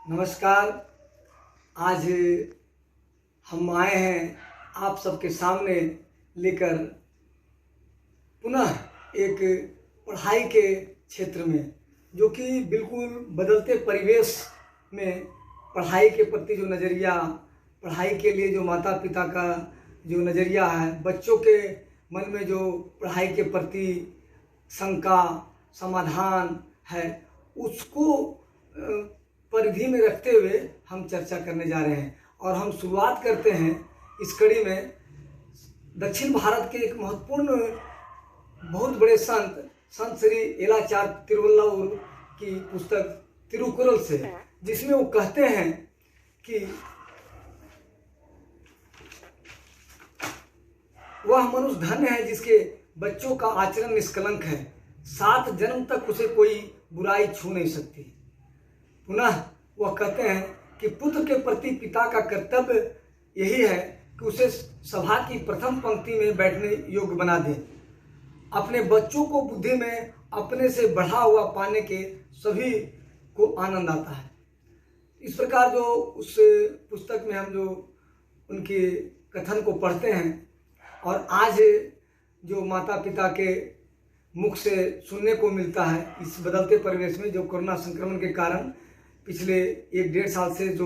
नमस्कार। आज हम आए हैं आप सबके सामने लेकर पुनः एक पढ़ाई के क्षेत्र में, जो कि बिल्कुल बदलते परिवेश में पढ़ाई के प्रति जो नज़रिया, पढ़ाई के लिए जो माता पिता का जो नज़रिया है, बच्चों के मन में जो पढ़ाई के प्रति शंका समाधान है, उसको परिधि में रखते हुए हम चर्चा करने जा रहे हैं। और हम शुरुआत करते हैं इस कड़ी में दक्षिण भारत के एक महत्वपूर्ण बहुत बड़े संत श्री येलाचार तिरुवल्लुवर की पुस्तक तिरुकुरल से, जिसमें वो कहते हैं कि वह मनुष्य धन्य है जिसके बच्चों का आचरण निष्कलंक है, 7 जन्म तक उसे कोई बुराई छू नहीं सकती। पुनः वह कहते हैं कि पुत्र के प्रति पिता का कर्तव्य यही है कि उसे सभा की प्रथम पंक्ति में बैठने योग्य बना दे। अपने बच्चों को बुद्धि में अपने से बढ़ा हुआ पाने के सभी को आनंद आता है। इस प्रकार जो उस पुस्तक में हम जो उनके कथन को पढ़ते हैं और आज जो माता पिता के मुख से सुनने को मिलता है इस बदलते परिवेश में, जो कोरोना संक्रमण के कारण पिछले 1-1.5 साल से जो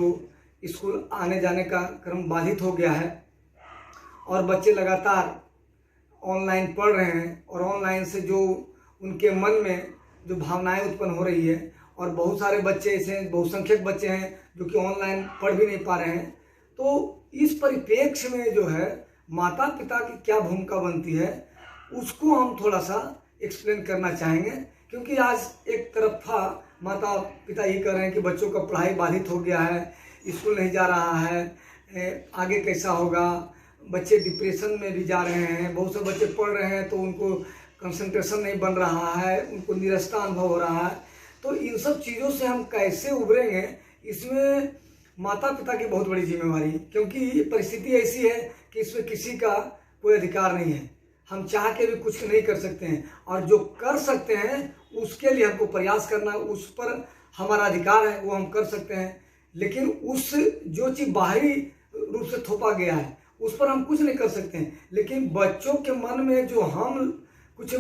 स्कूल आने जाने का क्रम बाधित हो गया है और बच्चे लगातार ऑनलाइन पढ़ रहे हैं, और ऑनलाइन से जो उनके मन में जो भावनाएं उत्पन्न हो रही है, और बहुत सारे बच्चे ऐसे बहुसंख्यक बच्चे हैं जो कि ऑनलाइन पढ़ भी नहीं पा रहे हैं। तो इस परिप्रेक्ष्य में जो है माता पिता की क्या भूमिका बनती है, उसको हम थोड़ा सा एक्सप्लेन करना चाहेंगे। क्योंकि आज एक तरफा माता पिता ये कह रहे हैं कि बच्चों का पढ़ाई बाधित हो गया है, स्कूल नहीं जा रहा है, आगे कैसा होगा, बच्चे डिप्रेशन में भी जा रहे हैं, बहुत से बच्चे पढ़ रहे हैं तो उनको कंसंट्रेशन नहीं बन रहा है, उनको निरस्ता अनुभव हो रहा है। तो इन सब चीज़ों से हम कैसे उभरेंगे, इसमें माता पिता की बहुत बड़ी जिम्मेवारी, क्योंकि परिस्थिति ऐसी है कि इसमें किसी का कोई अधिकार नहीं है। हम चाह के भी कुछ नहीं कर सकते हैं, और जो कर सकते हैं उसके लिए हमको प्रयास करना, उस पर हमारा अधिकार है, वो हम कर सकते हैं। लेकिन उस जो चीज़ बाहरी रूप से थोपा गया है उस पर हम कुछ नहीं कर सकते हैं। लेकिन बच्चों के मन में जो हम कुछ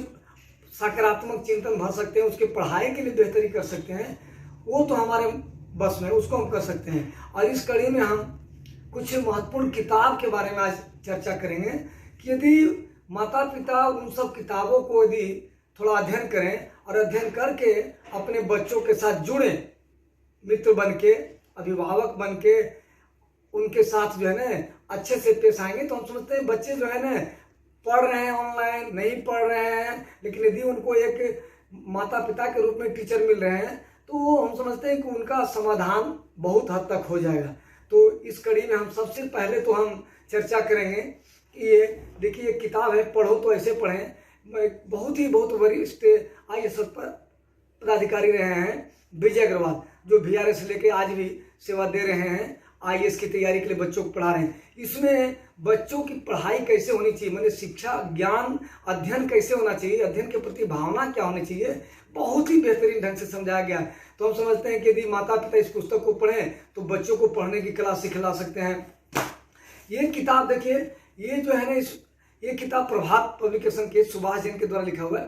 सकारात्मक चिंतन भर सकते हैं, उसके पढ़ाई के लिए बेहतरी कर सकते हैं, वो तो हमारे बस में, उसको हम कर सकते हैं। और इस कड़ी में हम कुछ महत्वपूर्ण किताब के बारे में आज चर्चा करेंगे कि यदि माता पिता उन सब किताबों को यदि थोड़ा अध्ययन करें और अध्ययन करके अपने बच्चों के साथ जुड़े, मित्र बन के, अभिभावक बन के उनके साथ जो है ना अच्छे से पेश आएंगे, तो हम समझते हैं बच्चे जो है ना पढ़ रहे हैं ऑनलाइन, नहीं पढ़ रहे हैं, लेकिन यदि उनको एक माता पिता के रूप में टीचर मिल रहे हैं तो हम समझते हैं कि उनका समाधान बहुत हद तक हो जाएगा। तो इस कड़ी में हम सबसे पहले तो हम चर्चा करेंगे कि ये देखिए एक किताब है, पढ़ो तो ऐसे पढ़ें। बहुत वरिष्ठ IAS पदाधिकारी रहे हैं विजय अग्रवाल, जो VRS लेके आज भी सेवा दे रहे हैं, IAS की तैयारी के लिए बच्चों को पढ़ा रहे हैं। इसमें बच्चों की पढ़ाई कैसे होनी चाहिए, मतलब शिक्षा ज्ञान अध्ययन कैसे होना चाहिए, अध्ययन के प्रति भावना क्या होनी चाहिए, बहुत ही बेहतरीन ढंग से समझाया गया है। तो हम समझते हैं कि यदि माता पिता इस पुस्तक को पढ़ें तो बच्चों को पढ़ने की कला सिखला सकते हैं। ये किताब देखिए, ये जो है ना ये किताब प्रभात पब्लिकेशन के सुभाष जैन के द्वारा लिखा हुआ है।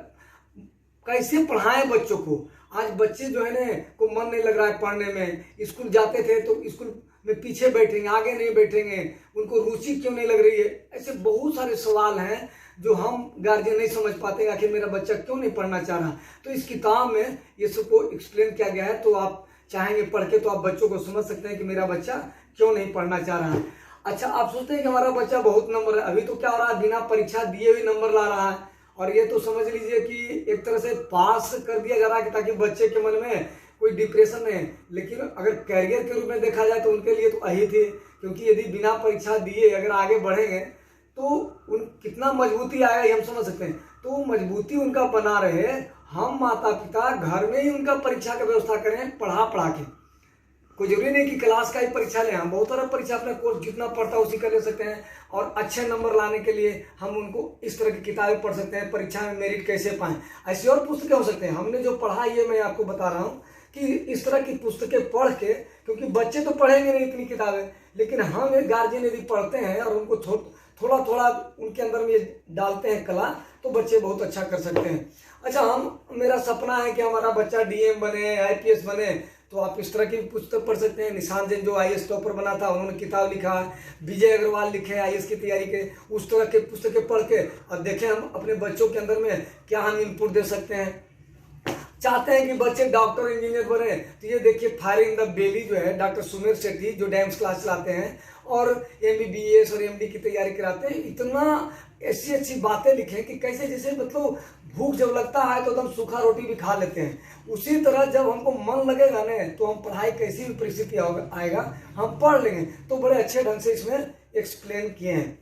कैसे पढ़ाएं बच्चों को। आज बच्चे जो है ना को मन नहीं लग रहा है पढ़ने में, स्कूल जाते थे तो स्कूल में पीछे बैठेंगे, आगे नहीं बैठेंगे, उनको रुचि क्यों नहीं लग रही है, ऐसे बहुत सारे सवाल हैं जो हम गार्जियन नहीं समझ पाते, आखिर मेरा बच्चा क्यों नहीं पढ़ना चाह रहा। तो इस किताब में ये सबको एक्सप्लेन किया गया है, तो आप चाहेंगे पढ़ के तो आप बच्चों को समझ सकते हैं कि मेरा बच्चा क्यों नहीं पढ़ना चाह रहा है। अच्छा, आप सोचते हैं कि हमारा बच्चा बहुत नंबर है, अभी तो क्या हो रहा है, बिना परीक्षा दिए हुए नंबर ला रहा है, और ये तो समझ लीजिए कि एक तरह से पास कर दिया जा रहा है ताकि बच्चे के मन में कोई डिप्रेशन नहीं। लेकिन अगर कैरियर के रूप में देखा जाए तो उनके लिए तो अहित है, क्योंकि यदि बिना परीक्षा दिए अगर आगे बढ़ेंगे तो उन कितना मजबूती आएगा ये हम समझ सकते हैं। तो मजबूती उनका बना रहे, हम माता पिता घर में ही उनका परीक्षा की व्यवस्था करें, पढ़ा के। कोई जरूरी नहीं कि क्लास का ही परीक्षा लें, हम बहुत सारा परीक्षा अपने कोर्स जितना पढ़ता है उसी का ले सकते हैं। और अच्छे नंबर लाने के लिए हम उनको इस तरह की किताबें पढ़ सकते हैं, परीक्षा में मेरिट कैसे पाएं, ऐसी और पुस्तकें हो सकते हैं। हमने जो पढ़ा ये मैं आपको बता रहा हूँ कि इस तरह की पुस्तकें पढ़ के, क्योंकि बच्चे तो पढ़ेंगे नहीं इतनी किताबें, लेकिन हम एक गार्जियन यदि पढ़ते हैं और उनको थोड़ा थोड़ा उनके अंदर में डालते हैं कला, तो बच्चे बहुत अच्छा कर सकते हैं। अच्छा, मेरा सपना है कि हमारा बच्चा डीएम बने, आईपीएस बने, तो आप इस तरह की पुस्तक पढ़ सकते हैं। निशान जैन जो आईएएस टॉपर बना था, उन्होंने किताब लिखा है। विजय अग्रवाल लिखे आईएएस की तैयारी के, उस तरह के पुस्तकें पढ़ के और देखें हम अपने बच्चों के अंदर में क्या हम इनपुट दे सकते हैं। चाहते हैं कि बच्चे डॉक्टर इंजीनियर बने, तो ये देखिए फायर इन द बेली जो है डॉक्टर सुमेर सेठी, जो डांस क्लास चलाते हैं और एमबीबीएस और एमडी की तैयारी कराते हैं, इतना ऐसी अच्छी बातें लिखे कि कैसे जैसे मतलब भूख जब लगता है तो एकदम सूखा रोटी भी खा लेते हैं। उसी तरह जब हमको मन लगेगा ना, तो हम पढ़ाई कैसी भी परिस्थिति आएगा हम पढ़ लेंगे। तो बड़े अच्छे ढंग से इसमें एक्सप्लेन किए हैं।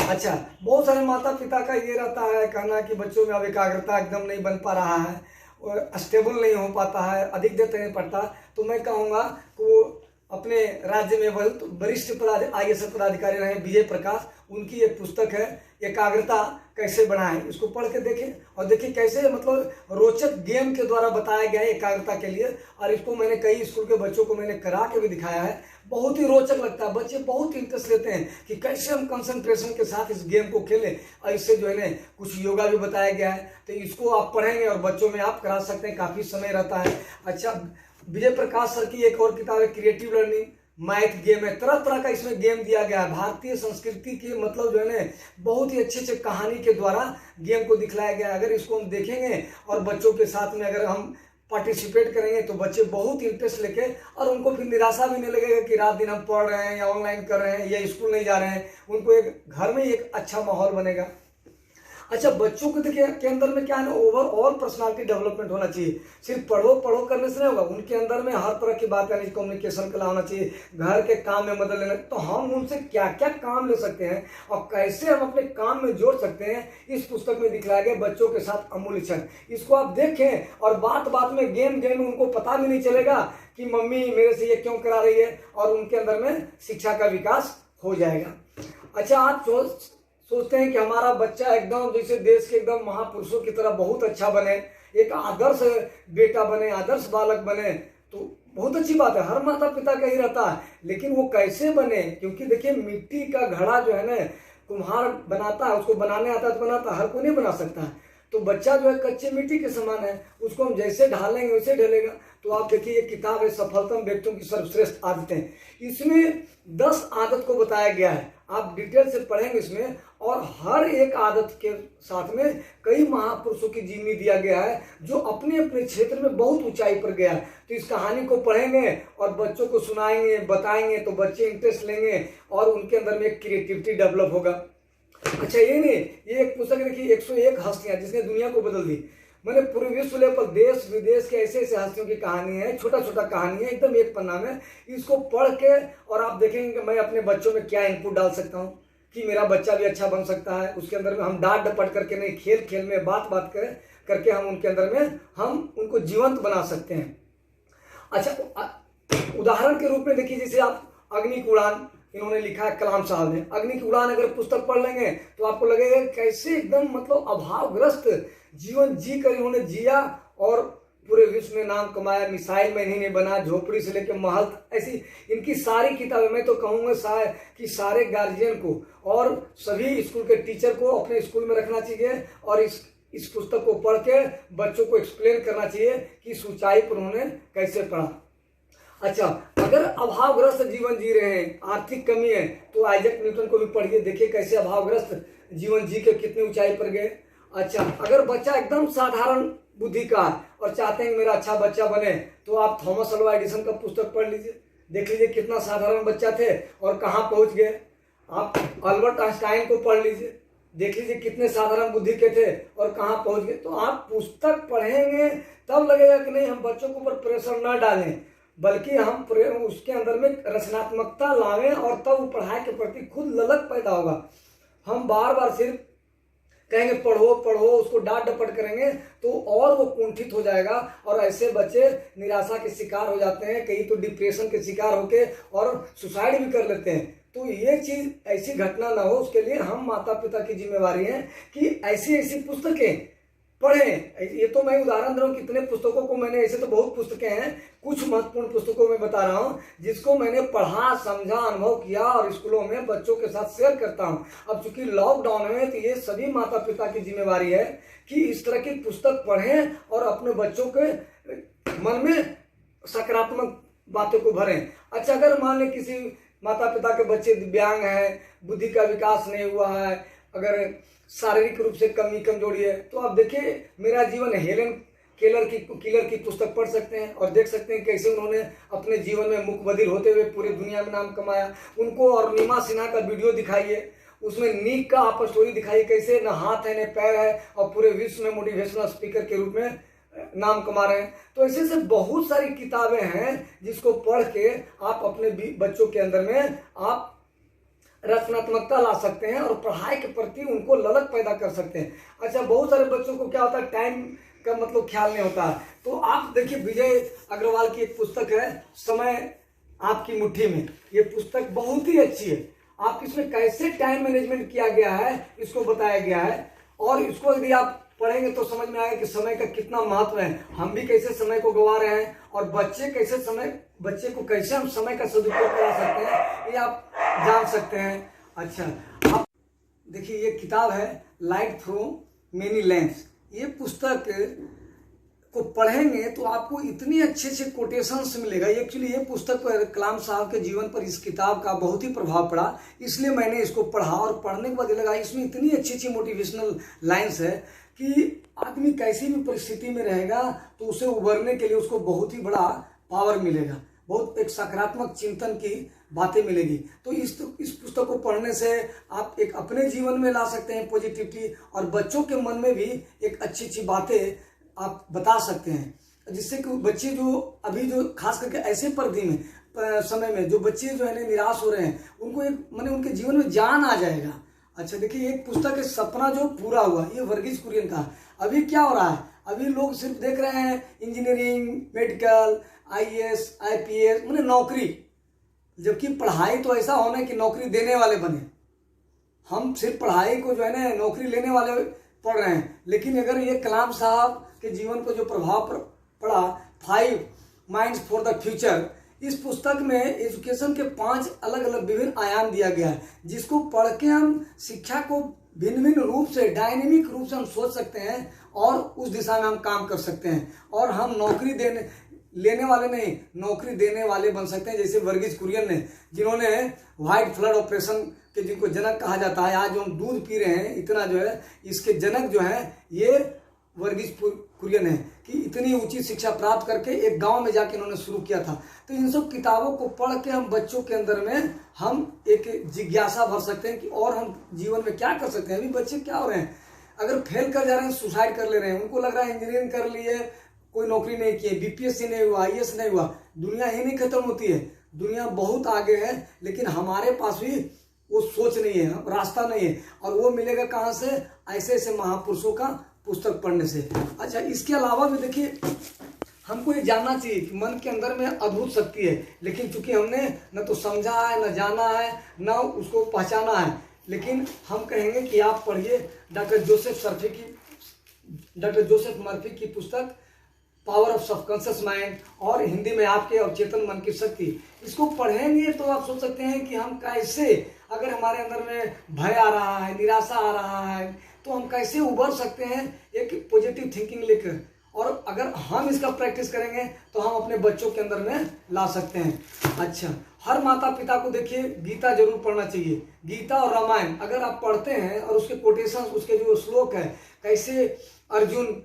अच्छा, बहुत सारे माता पिता का ये रहता है कहना कि बच्चों में अब एकाग्रता एकदम नहीं बन पा रहा है और स्टेबल नहीं हो पाता है, अधिक देर तक नहीं पढ़ता। तो मैं कहूँगा कि वो अपने राज्य में बहुत वरिष्ठ आईएएस पदाधिकारी रहे विजय प्रकाश, उनकी एक पुस्तक है एकाग्रता कैसे बढ़ाएं, इसको पढ़ के देखें और देखिए कैसे मतलब रोचक गेम के द्वारा बताया गया है एकाग्रता के लिए। और इसको मैंने कई स्कूल के बच्चों को मैंने करा के भी दिखाया है, बहुत ही रोचक लगता है। बच्चे बहुत इंटरेस्ट लेते हैं कि कैसे हम कंसंट्रेशन के साथ इस गेम को खेलें। और इससे जो है ना कुछ योगा भी बताया गया है, तो इसको आप पढ़ेंगे और बच्चों में आप करा सकते हैं, काफ़ी समय रहता है। अच्छा, विजय प्रकाश सर की एक और किताब है क्रिएटिव लर्निंग, मैथ गेम है, तरह तरह का इसमें गेम दिया गया है। भारतीय संस्कृति की मतलब जो है ना बहुत ही अच्छे अच्छे कहानी के द्वारा गेम को दिखलाया गया है। अगर इसको हम देखेंगे और बच्चों के साथ में अगर हम पार्टिसिपेट करेंगे तो बच्चे बहुत इंटरेस्ट लेके, और उनको फिर निराशा भी नहीं लगेगा कि रात दिन हम पढ़ रहे हैं या ऑनलाइन कर रहे हैं या स्कूल नहीं जा रहे हैं। उनको एक घर में एक अच्छा माहौल बनेगा। अच्छा, बच्चों को देखिए के अंदर में क्या है ना, ओवरऑल पर्सनालिटी डेवलपमेंट होना चाहिए। सिर्फ पढ़ो पढ़ो करने से नहीं होगा, उनके अंदर में हर तरह की बात यानी कम्युनिकेशन कला होना चाहिए, घर के काम में मदद लेना। तो हम उनसे क्या क्या काम ले सकते हैं और कैसे हम अपने काम में जोड़ सकते हैं, इस पुस्तक में दिखलाया गया बच्चों के साथ अमूल्य क्षण। इसको आप देखें और बात बात में गेम गेम उनको पता भी नहीं चलेगा कि मम्मी मेरे से ये क्यों करा रही है, और उनके अंदर में शिक्षा का विकास हो जाएगा। अच्छा, आप सोचते हैं कि हमारा बच्चा एकदम जैसे देश के एकदम महापुरुषों की तरह बहुत अच्छा बने, एक आदर्श बेटा बने, आदर्श बालक बने, तो बहुत अच्छी बात है, हर माता पिता का ही रहता है। लेकिन वो कैसे बने, क्योंकि देखिए मिट्टी का घड़ा जो है ना कुम्हार बनाता है, उसको बनाने आता है तो बनाता है, हर कोई नहीं बना सकता है। तो बच्चा जो है कच्चे मिट्टी के समान है, उसको हम जैसे ढालेंगे वैसे ढलेगा। तो आप देखिए ये किताब है सफलतम व्यक्तियों की सर्वश्रेष्ठ आदतें, इसमें 10 आदत को बताया गया है। आप डिटेल से पढ़ेंगे इसमें, और हर एक आदत के साथ में कई महापुरुषों की जीवनी दिया गया है जो अपने अपने क्षेत्र में बहुत ऊंचाई पर गया है। तो इस कहानी को पढ़ेंगे और बच्चों को सुनाएंगे, बताएंगे, तो बच्चे इंटरेस्ट लेंगे और उनके अंदर में एक क्रिएटिविटी डेवलप होगा। अच्छा, ये नहीं, ये एक पुस्तक देखिए 101 हस्तियां जिसने दुनिया को बदल दी। मैंने पूरे विश्व लेवल पर देश विदेश के ऐसे ऐसे हस्तियों की कहानी है, छोटा छोटा कहानी है, एकदम एक पन्ना में। इसको पढ़ के और आप देखेंगे कि मैं अपने बच्चों में क्या इनपुट डाल सकता हूँ कि मेरा बच्चा भी अच्छा बन सकता है। उसके अंदर में हम डांट डपट करके नहीं, खेल खेल में बात बात करके हम उनके अंदर में हम उनको जीवंत बना सकते हैं। अच्छा, उदाहरण के रूप में देखिए जैसे आप अग्नि की उड़ान इन्होंने लिखा है कलाम साहब ने, अग्नि की उड़ान अगर पुस्तक पढ़ लेंगे तो आपको लगेगा कैसे एकदम मतलब अभावग्रस्त जीवन जी कर इन्होंने जिया और पूरे विश्व में नाम कमाया। मिसाइल में इन्हीं ने बना, झोपड़ी से लेकर महल, ऐसी इनकी सारी किताबें। मैं तो कहूँगा कि सारे गार्जियन को और सभी स्कूल के टीचर को अपने स्कूल में रखना चाहिए और इस पुस्तक को पढ़ के बच्चों को एक्सप्लेन करना चाहिए कि इस ऊंचाई पर उन्होंने कैसे पढ़ा। अच्छा, अगर अभावग्रस्त जीवन जी रहे हैं, आर्थिक कमी है, तो आइजैक न्यूटन को भी पढ़िए, देखिए कैसे अभावग्रस्त जीवन जी के कितनी ऊंचाई पर गए। अच्छा, अगर बच्चा एकदम साधारण बुद्धि का और चाहते हैं मेरा अच्छा बच्चा बने, तो आप थॉमस अल्वा एडिसन का पुस्तक पढ़ लीजिए, देख लीजिए कितना साधारण बच्चा थे और कहाँ पहुंच गए। आप अल्बर्ट आइंस्टाइन को पढ़ लीजिए, देख लीजिए कितने साधारण बुद्धि के थे और कहाँ पहुंच गए। तो आप पुस्तक पढ़ेंगे तब लगेगा कि नहीं हम बच्चों के ऊपर प्रेशर न डालें, बल्कि हम उसके अंदर में रचनात्मकता लावें और तब वो पढ़ाई के प्रति खुद ललक पैदा होगा। हम बार बार सिर्फ कहेंगे पढ़ो पढ़ो, उसको डांट डपट करेंगे तो और वो कुंठित हो जाएगा और ऐसे बच्चे निराशा के शिकार हो जाते हैं, कई तो डिप्रेशन के शिकार होके और सुसाइड भी कर लेते हैं। तो ये चीज़ ऐसी घटना ना हो, उसके लिए हम माता पिता की जिम्मेवारी है कि ऐसी ऐसी पुस्तकें पढ़ें। ये तो मैं उदाहरण दे रहा हूँ, कितने पुस्तकों को मैंने, ऐसे तो बहुत पुस्तकें हैं, कुछ महत्वपूर्ण पुस्तकों में बता रहा हूँ जिसको मैंने पढ़ा, समझा, अनुभव किया और स्कूलों में बच्चों के साथ शेयर करता हूँ। अब चूंकि लॉकडाउन है तो ये सभी माता पिता की जिम्मेवारी है कि इस तरह की पुस्तक पढ़ें और अपने बच्चों के मन में सकारात्मक बातों को भरें। अच्छा, अगर मान लें किसी माता पिता के बच्चे दिव्यांग हैं, बुद्धि का विकास नहीं हुआ है, अगर शारीरिक रूप से कमी कमजोरी है, तो आप देखिए मेरा जीवन, हेलेन केलर की पुस्तक पढ़ सकते हैं और देख सकते हैं कैसे उन्होंने अपने जीवन में मुख बधिर होते हुए पूरे दुनिया में नाम कमाया। उनको और नीमा सिन्हा का वीडियो दिखाइए, उसमें नीक का आप स्टोरी दिखाइए, कैसे न हाथ है न पैर है और पूरे विश्व में मोटिवेशनल स्पीकर के रूप में नाम कमा रहे हैं। तो ऐसे से बहुत सारी किताबें हैं जिसको पढ़ के आप अपने बच्चों के अंदर में आप रचनात्मकता ला सकते हैं और पढ़ाई के प्रति उनको ललक पैदा कर सकते हैं। अच्छा, बहुत सारे बच्चों को क्या होता है, टाइम का मतलब ख्याल नहीं होता है। तो आप देखिए विजय अग्रवाल की एक पुस्तक है, समय आपकी मुट्ठी में। ये पुस्तक बहुत ही अच्छी है। आप इसमें कैसे टाइम मैनेजमेंट किया गया है इसको बताया गया है, और इसको यदि आप पढ़ेंगे तो समझ में आएगा कि समय का कितना महत्व है। हम भी कैसे समय को गंवा रहे हैं और बच्चे को कैसे हम समय का सदुपयोग करा सकते हैं, ये आप जान सकते हैं। अच्छा, आप देखिए ये किताब है लाइट थ्रू मेनी लेंस। ये पुस्तक को पढ़ेंगे तो आपको इतनी अच्छे अच्छे कोटेशंस मिलेगा। एक्चुअली ये पुस्तक पर कलाम साहब के जीवन पर इस किताब का बहुत ही प्रभाव पड़ा, इसलिए मैंने इसको पढ़ा और पढ़ने के बाद लगा इसमें इतनी अच्छी अच्छी मोटिवेशनल लाइन्स है कि आदमी कैसी भी परिस्थिति में रहेगा तो उसे उभरने के लिए उसको बहुत ही बड़ा पावर मिलेगा, बहुत एक सकारात्मक चिंतन की बातें मिलेगी। तो इस पुस्तक को पढ़ने से आप एक अपने जीवन में ला सकते हैं पॉजिटिविटी, और बच्चों के मन में भी एक अच्छी अच्छी बातें आप बता सकते हैं, जिससे कि बच्चे जो अभी जो खास करके ऐसे परिधि में समय में जो बच्चे जो है निराश हो रहे हैं, उनको एक माने उनके जीवन में जान आ जाएगा। अच्छा देखिए, एक पुस्तक है सपना जो पूरा हुआ, ये वर्गीज कुरियन का। अभी क्या हो रहा है, अभी लोग सिर्फ देख रहे हैं इंजीनियरिंग, मेडिकल, IAS, IPS माने नौकरी, जबकि पढ़ाई तो ऐसा होना है कि नौकरी देने वाले बने। हम सिर्फ पढ़ाई को जो है ना नौकरी लेने वाले पढ़ रहे हैं, लेकिन अगर ये कलाम साहब के जीवन को जो प्रभाव पड़ा, 5 माइंड्स फॉर द फ्यूचर, इस पुस्तक में एजुकेशन के 5 अलग अलग विभिन्न आयाम दिया गया है, जिसको पढ़ के हम शिक्षा को भिन्न भिन्न रूप से, डायनेमिक रूप से हम सोच सकते हैं और उस दिशा में हम काम कर सकते हैं, और हम नौकरी लेने वाले नहीं, नौकरी देने वाले बन सकते हैं। जैसे वर्गीज कुरियन ने, जिन्होंने व्हाइट फ्लड ऑपरेशन के जिनको जनक कहा जाता है, आज जो हम दूध पी रहे हैं इतना जो है, इसके जनक जो है ये वर्गीज कुरियन है, कि इतनी ऊंची शिक्षा प्राप्त करके एक गांव में जाके इन्होंने शुरू किया था। तो इन सब किताबों को पढ़ के हम बच्चों के अंदर में हम एक जिज्ञासा भर सकते हैं कि और हम जीवन में क्या कर सकते हैं। अभी बच्चे क्या हो रहे हैं, अगर फेल कर जा रहे हैं, सुसाइड कर ले रहे हैं, उनको लग रहा है इंजीनियरिंग कर लिए, कोई नौकरी नहीं की, BPSC नहीं हुआ, IAS नहीं हुआ, दुनिया ही नहीं खत्म होती है, दुनिया बहुत आगे है, लेकिन हमारे पास भी वो सोच नहीं है, रास्ता नहीं है, और वो मिलेगा कहाँ से, ऐसे ऐसे महापुरुषों का पुस्तक पढ़ने से। अच्छा, इसके अलावा भी देखिए हमको ये जानना चाहिए कि मन के अंदर में अद्भुत शक्ति है, लेकिन चूंकि हमने न तो समझा है, न जाना है, न उसको पहचाना है, लेकिन हम कहेंगे कि आप पढ़िए डॉक्टर जोसेफ मर्फी की पुस्तक पावर ऑफ सबकॉन्शियस माइंड, और हिंदी में आपके अवचेतन मन की शक्ति। इसको पढ़ेंगे तो आप सोच सकते हैं कि हम कैसे, अगर हमारे अंदर में भय आ रहा है, निराशा आ रहा है, तो हम कैसे उभर सकते हैं एक पॉजिटिव थिंकिंग लेकर, और अगर हम इसका प्रैक्टिस करेंगे तो हम अपने बच्चों के अंदर में ला सकते हैं। अच्छा, हर माता पिता को देखिए गीता जरूर पढ़ना चाहिए। गीता और रामायण अगर आप पढ़ते हैं और उसके कोटेशन, उसके जो श्लोक है, कैसे अर्जुन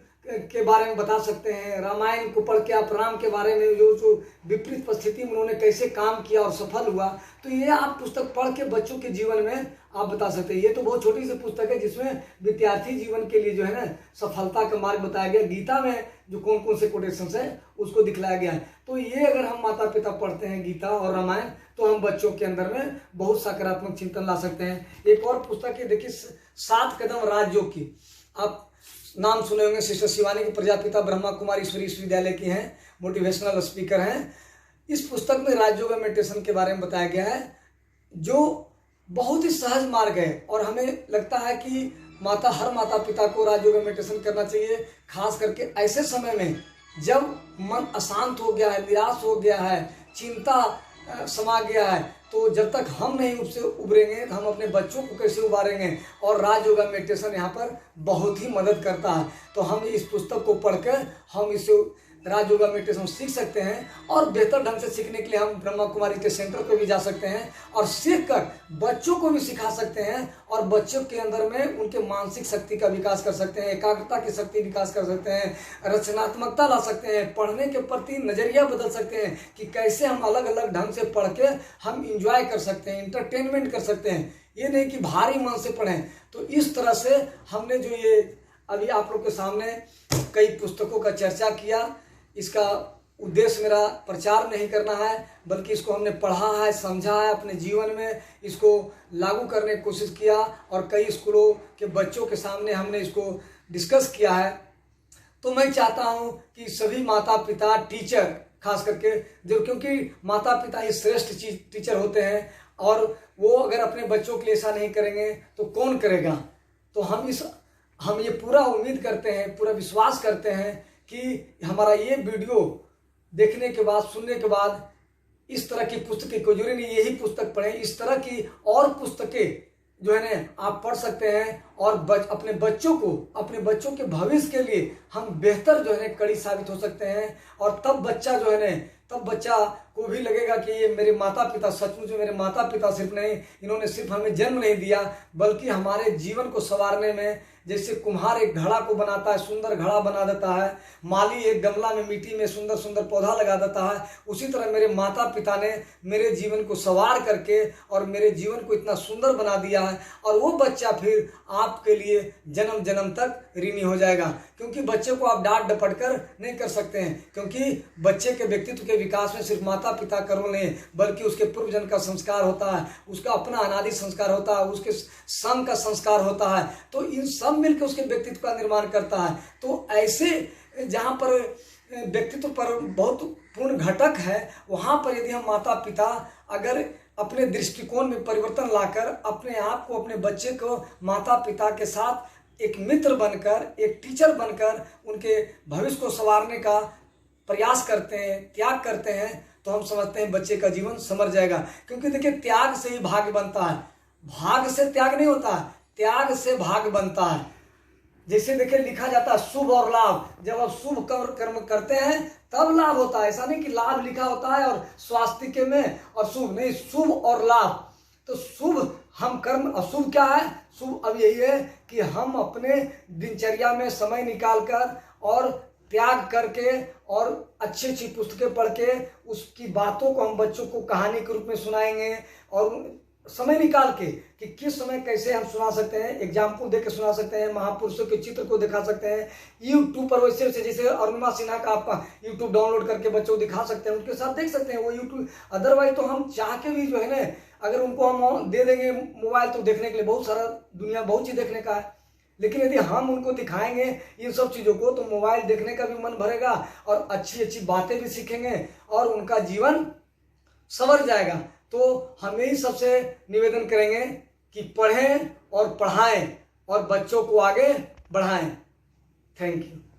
के बारे में बता सकते हैं, रामायण को पढ़ के आप राम के बारे में जो विपरीत परिस्थिति में उन्होंने कैसे काम किया और सफल हुआ, तो ये आप पुस्तक पढ़ के बच्चों के जीवन में आप बता सकते हैं। ये तो बहुत छोटी सी पुस्तक है जिसमें विद्यार्थी जीवन के लिए जो है ना सफलता का मार्ग बताया गया। गीता में जो कौन कौन से कोटेशंस है उसको दिखलाया गया है। तो ये अगर हम माता पिता पढ़ते हैं गीता और रामायण, तो हम बच्चों के अंदर में बहुत सकारात्मक चिंतन ला सकते हैं। एक और पुस्तक है देखिए 7 कदम राजयोग की, आप नाम सुने होंगे, सिस्टर शिवानी की प्रजापिता ब्रह्मा कुमारी ईश्वरी विश्वविद्यालय की हैं, मोटिवेशनल स्पीकर हैं। इस पुस्तक में राजयोग मेडिटेशन के बारे में बताया गया है, जो बहुत ही सहज मार्ग है, और हमें लगता है कि हर माता पिता को राजयोग मेडिटेशन करना चाहिए, खास करके ऐसे समय में जब मन अशांत हो गया है, निराश हो गया है, चिंता समा गया है। तो जब तक हम नहीं उससे उभरेंगे तो हम अपने बच्चों को कैसे उभारेंगे। और राजयोग मेडिटेशन यहाँ पर बहुत ही मदद करता है। तो हम इस पुस्तक को पढ़कर हम इसे राजयोग मेडिटेशन सीख सकते हैं, और बेहतर ढंग से सीखने के लिए हम ब्रह्मा कुमारी के सेंटर पे भी जा सकते हैं और सीख कर बच्चों को भी सिखा सकते हैं, और बच्चों के अंदर में उनके मानसिक शक्ति का विकास कर सकते हैं, एकाग्रता की शक्ति विकास कर सकते हैं, रचनात्मकता ला सकते हैं, पढ़ने के प्रति नज़रिया बदल सकते हैं कि कैसे हम अलग अलग ढंग से पढ़ के हम इंजॉय कर सकते हैं, इंटरटेनमेंट कर सकते हैं। ये नहीं कि भारी मन से पढ़ें। तो इस तरह से हमने जो ये अभी आप लोग के सामने कई पुस्तकों का चर्चा किया, इसका उद्देश्य मेरा प्रचार नहीं करना है, बल्कि इसको हमने पढ़ा है, समझा है, अपने जीवन में इसको लागू करने की कोशिश किया, और कई स्कूलों के बच्चों के सामने हमने इसको डिस्कस किया है। तो मैं चाहता हूं कि सभी माता पिता, टीचर खास करके, जो क्योंकि माता पिता ही श्रेष्ठ टीचर होते हैं, और वो अगर अपने बच्चों के लिए ऐसा नहीं करेंगे तो कौन करेगा। तो हम ये पूरा उम्मीद करते हैं, पूरा विश्वास करते हैं कि हमारा ये वीडियो देखने के बाद, सुनने के बाद इस तरह की पुस्तकें, कोई जरूरी नहीं यही पुस्तक पढ़ें, इस तरह की और पुस्तकें जो है ना आप पढ़ सकते हैं, और अपने बच्चों के भविष्य के लिए हम बेहतर जो है कड़ी साबित हो सकते हैं। और तब बच्चा को भी लगेगा कि ये मेरे माता पिता सचमुच मेरे माता पिता इन्होंने सिर्फ हमें जन्म नहीं दिया, बल्कि हमारे जीवन को संवारने में, जैसे कुम्हार एक घड़ा को बनाता है, सुंदर घड़ा बना देता है, माली एक गमला में मिट्टी में सुंदर सुंदर पौधा लगा देता है, उसी तरह मेरे माता पिता ने मेरे जीवन को संवार करके और मेरे जीवन को इतना सुंदर बना दिया है। और वो बच्चा फिर आपके लिए जन्म जन्म तक ऋणी हो जाएगा, क्योंकि बच्चे को आप डांट डपट कर नहीं कर सकते हैं, क्योंकि बच्चे के व्यक्तित्व के विकास में सिर्फ माता पिता का रोल नहीं, बल्कि उसके पूर्व जन्म का संस्कार होता है, उसका अपना अनादि संस्कार होता है, उसके संघ का संस्कार होता है। तो इन सब मिलकर उसके व्यक्तित्व का निर्माण करता है। तो ऐसे जहाँ पर व्यक्तित्व पर बहुत पूर्ण घटक है, वहाँ पर यदि हम माता पिता अगर अपने दृष्टिकोण में परिवर्तन लाकर अपने आप को, अपने बच्चे को माता पिता के साथ एक मित्र बनकर, एक टीचर बनकर उनके भविष्य को संवारने का प्रयास करते हैं, त्याग करते हैं, तो हम समझते हैं बच्चे का जीवन संवर जाएगा। क्योंकि देखिए, त्याग से ही भाग्य बनता है, भाग्य से त्याग नहीं होता, त्याग से भाग्य बनता है। जैसे देखिए लिखा जाता है शुभ और लाभ, जब आप शुभ कर्म करते हैं तब लाभ होता है। ऐसा नहीं कि लाभ लिखा होता है और स्वास्थ्य में और शुभ नहीं, शुभ और लाभ। तो शुभ हम कर्म, अशुभ क्या है? शुभ अब यही है कि हम अपने दिनचर्या में समय निकालकर और त्याग करके और अच्छी अच्छी पुस्तकें पढ़ के उसकी बातों को हम बच्चों को कहानी के रूप में सुनाएंगे, और समय निकाल के कि किस समय कैसे हम सुना सकते हैं, एग्जाम्पल दे के सुना सकते हैं, महापुरुषों के चित्र को दिखा सकते हैं। यूट्यूब पर वैसे जैसे अरुणिमा सिन्हा का आप यूट्यूब डाउनलोड करके बच्चों को दिखा सकते हैं, उनके साथ देख सकते हैं वो यूट्यूब। अदरवाइज तो हम चाह के भी जो है ना, अगर उनको हम दे देंगे मोबाइल तो देखने के लिए बहुत सारा दुनिया बहुत चीज़ देखने का है, लेकिन यदि हम उनको दिखाएंगे इन सब चीज़ों को तो मोबाइल देखने का भी मन भरेगा और अच्छी अच्छी बातें भी सीखेंगे और उनका जीवन संवर जाएगा। तो हमें ही सबसे निवेदन करेंगे कि पढ़ें और पढ़ाएं और बच्चों को आगे बढ़ाएं। Thank you.